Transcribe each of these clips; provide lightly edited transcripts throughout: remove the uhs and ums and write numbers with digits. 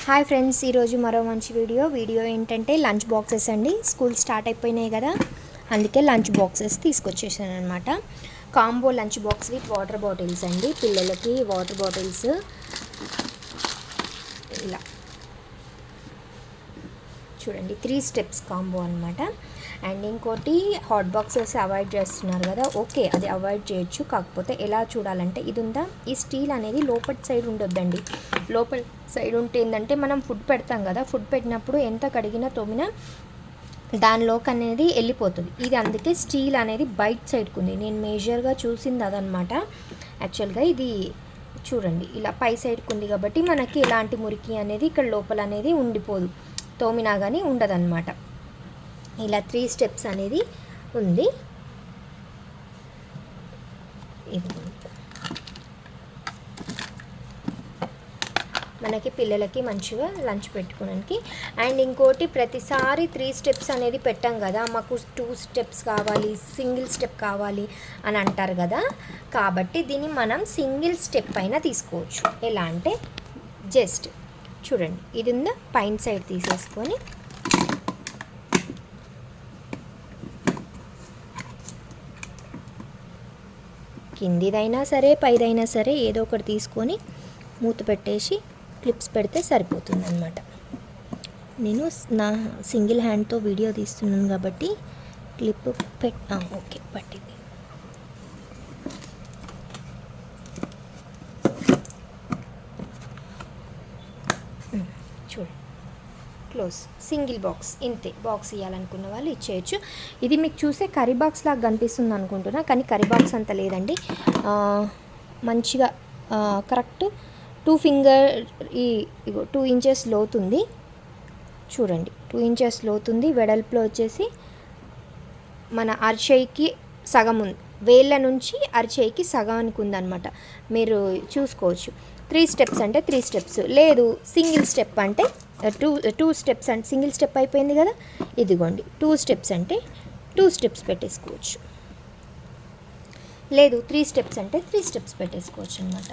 Hi friends, ఈరోజు మరో మంచి వీడియో ఏంటంటే లంచ్ బాక్సెస్ అండి. స్కూల్ స్టార్ట్ అయిపోయినాయి కదా, అందుకే లంచ్ బాక్సెస్ తీసుకొచ్చేసాను అనమాట. Combo lunch box with water bottles అండి. పిల్లలకి వాటర్ బాటిల్స్ ఇలా చూడండి, 3 స్టెప్స్ కాంబో అనమాట. అండ్ ఇంకోటి హాట్ బాక్సెస్ అవాయిడ్ చేస్తున్నారు కదా, ఓకే అది అవాయిడ్ చేయొచ్చు. కాకపోతే ఎలా చూడాలంటే ఇది ఉందా, ఈ స్టీల్ అనేది లోపటి సైడ్ ఉండొద్దండి. లోపల సైడ్ ఉంటే ఏంటంటే మనం ఫుడ్ పెడతాం కదా, ఫుడ్ పెట్టినప్పుడు ఎంత కడిగినా తోమినా దానిలోకి అనేది వెళ్ళిపోతుంది. ఇది అందుకే స్టీల్ అనేది బయట సైడ్కి ఉంది. నేను మేజర్గా చూసింది అదనమాట. యాక్చువల్గా ఇది చూడండి ఇలా పై సైడ్కి ఉంది కాబట్టి మనకి ఎలాంటి మురికి అనేది ఇక్కడ లోపల అనేది ఉండిపోదు, తోమినా కానీ ఉండదన్నమాట. ఇలా 3 స్టెప్స్ అనేది ఉంది. ఇది మనకి పిల్లలకి మంచిగా లంచ్ పెట్టుకోవడానికి. అండ్ ఇంకోటి, ప్రతిసారి 3 స్టెప్స్ అనేది పెట్టాం కదా, మాకు 2 స్టెప్స్ కావాలి, సింగిల్ స్టెప్ కావాలి అని అంటారు కదా. కాబట్టి దీన్ని మనం సింగిల్ స్టెప్ పైన తీసుకోవచ్చు. ఎలా అంటే జస్ట్ చూడండి, ఇది ఉందా, పైన సైడ్ తీసేసుకొని కిందిదైనా సరే పైదైనా సరే ఏదో ఒకటి తీసుకొని మూత పెట్టేసి క్లిప్స్ పెడితే సరిపోతుంది అన్నమాట. నేను నా సింగిల్ హ్యాండ్తో వీడియో తీస్తున్నాను కాబట్టి క్లిప్ ఓకే పట్టింది. చూడండి, క్లోజ్, సింగిల్ బాక్స్. ఇంతే, బాక్స్ ఇవ్వాలనుకున్న వాళ్ళు ఇచ్చేయచ్చు. ఇది మీకు చూసే కర్రీ బాక్స్ లాగా కనిపిస్తుంది అనుకుంటున్నా, కానీ కర్రీ బాక్స్ అంత లేదండి. మంచిగా కరెక్ట్ 2 ఫింగర్ 2 ఇంచెస్ లోతుంది. చూడండి, 2 ఇంచెస్ లోతుంది. వెడల్పులో వచ్చేసి మన అరచేయికి సగం ఉంది, వేళ్ళ నుంచి అరచేయికి సగానికి ఉందన్నమాట. మీరు చూసుకోవచ్చు. 3 స్టెప్స్ అంటే 3 స్టెప్స్, లేదు సింగిల్ స్టెప్ అంటే 2 స్టెప్స్ అంటే సింగిల్ స్టెప్ అయిపోయింది కదా. ఇదిగోండి 2 స్టెప్స్ అంటే 2 స్టెప్స్ పెట్టేసుకోవచ్చు, లేదు 3 స్టెప్స్ అంటే 3 స్టెప్స్ పెట్టేసుకోవచ్చు అనమాట.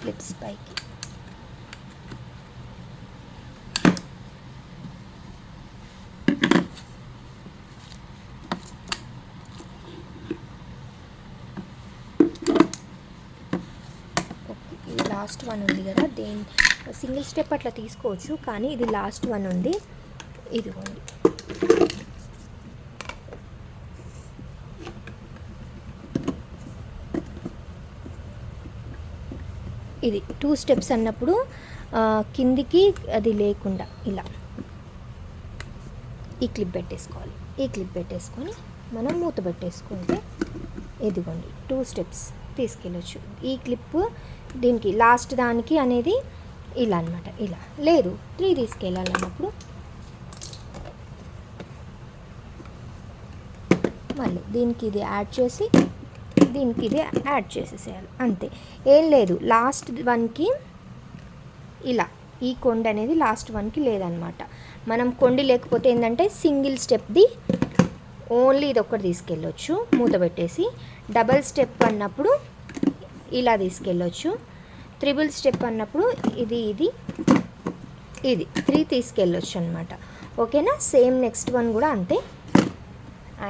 క్లిప్స్ పైకి లాస్ట్ వన్ ఉంది కదా, దేని సింగిల్ స్టెప్ అట్లా తీసుకోవచ్చు, కానీ ఇది లాస్ట్ వన్ ఉంది. ఇదిగోండి, ఇది 2 స్టెప్స్ అన్నప్పుడు కిందికి అది లేకుండా ఇలా ఈ క్లిప్ పెట్టేసుకోవాలి. ఈ క్లిప్ పెట్టేసుకొని మనం మూత పెట్టేసుకుంటే ఇదిగోండి 2 స్టెప్స్ తీసుకెళ్ళచ్చు. ఈ క్లిప్ దీనికి లాస్ట్ దానికి అనేది ఇలా అనమాట. ఇలా లేదు 3 తీసుకెళ్ళాలన్నప్పుడు మళ్ళీ దీనికి ఇది యాడ్ చేసి దీనికి ఇది యాడ్ చేసేసేయాలి, అంతే. ఏం లేదు, లాస్ట్ వన్కి ఇలా ఈ కొండ అనేది లాస్ట్ వన్కి లేదనమాట. మనం కొండి లేకపోతే ఏంటంటే సింగిల్ స్టెప్ది ఓన్లీ ఇది ఒక్కటి తీసుకెళ్ళొచ్చు మూత పెట్టేసి. డబల్ స్టెప్ అన్నప్పుడు ఇలా తీసుకెళ్ళొచ్చు. ట్రిపుల్ స్టెప్ అన్నప్పుడు ఇది 3 తీసుకెళ్ళొచ్చు అనమాట. ఓకేనా, సేమ్ నెక్స్ట్ వన్ కూడా అంతే.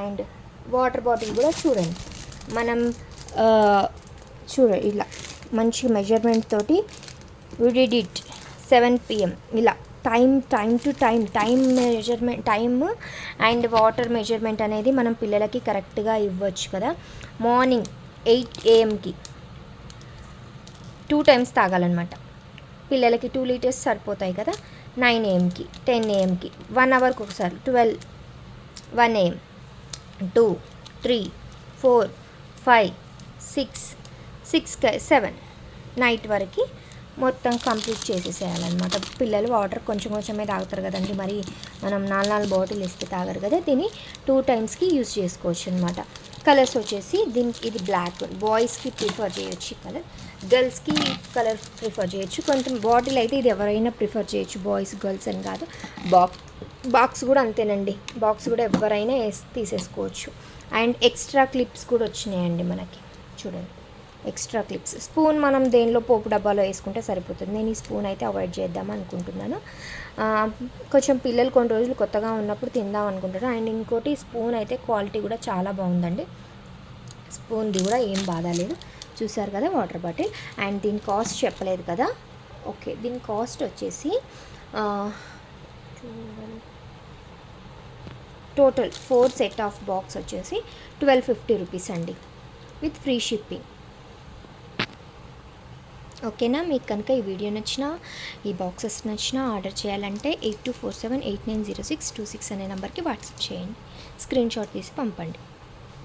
అండ్ వాటర్ బాటిల్ కూడా చూడండి, మనం ఇలా మంచి మెజర్మెంట్ తోటి we did it 7 PM ఇలా time to time measurement, time and water measurement అనేది మనం పిల్లలకి కరెక్ట్గా ఇవ్వచ్చు కదా. మార్నింగ్ 8 AM టూ టైమ్స్ తాగాలన్నమాట. పిల్లలకి 2 లీటర్స్ సరిపోతాయి కదా. 9 AM 10 AM 1 అవర్కి ఒకసారి 12, 1 AM 2, 3, 4, 5, 6, 7 నైట్ వరకు మొత్తం కంప్లీట్ చేసేసేయాలన్నమాట. పిల్లలు వాటర్ కొంచెం కొంచెమే తాగుతారు కదండి, మరి మనం 4 బాటిల్ ఇస్తే తాగరు కదా. దీన్ని 2 టైమ్స్కి యూజ్ చేసుకోవచ్చు అనమాట. కలర్స్ వచ్చేసి దీనికి ఇది బ్లాక్, బాయ్స్కి ప్రిఫర్ చేయొచ్చు ఈ కలర్. గర్ల్స్కి కలర్ ప్రిఫర్ చేయొచ్చు. కొంచెం బాటిల్ అయితే ఇది ఎవరైనా ప్రిఫర్ చేయొచ్చు, బాయ్స్ గర్ల్స్ అని కాదు. బాక్స్ కూడా అంతేనండి, బాక్స్ కూడా ఎవరైనా తీసేసుకోవచ్చు. అండ్ ఎక్స్ట్రా క్లిప్స్ కూడా వచ్చినాయండి మనకి, చూడండి ఎక్స్ట్రా క్లిప్స్. స్పూన్ మనం దేనిలో పోపు డబ్బాలో వేసుకుంటే సరిపోతుంది. నేను ఈ స్పూన్ అయితే అవాయిడ్ చేద్దాం అనుకుంటున్నాను. కొంచెం పిల్లలు కొన్ని రోజులు కొత్తగా ఉన్నప్పుడు తిందాం అనుకుంటారు. అండ్ ఇంకోటి స్పూన్ అయితే క్వాలిటీ కూడా చాలా బాగుందండి, స్పూన్ది కూడా ఏం బాధలేదు. చూసారు కదా వాటర్ బాటిల్. అండ్ దీని కాస్ట్ చెప్పలేదు కదా, ఓకే. దీని కాస్ట్ వచ్చేసి టోటల్ 4 సెట్ ఆఫ్ బాక్స్ వచ్చేసి 1250 రూపీస్ అండి, విత్ ఫ్రీ షిప్పింగ్. ఓకేనా? మీకు కనుక ఈ వీడియో నచ్చినా, ఈ బాక్సెస్ నచ్చినా ఆర్డర్ చేయాలంటే 8247890626 అనే నెంబర్కి వాట్సాప్ చేయండి, స్క్రీన్ షాట్ తీసి పంపండి.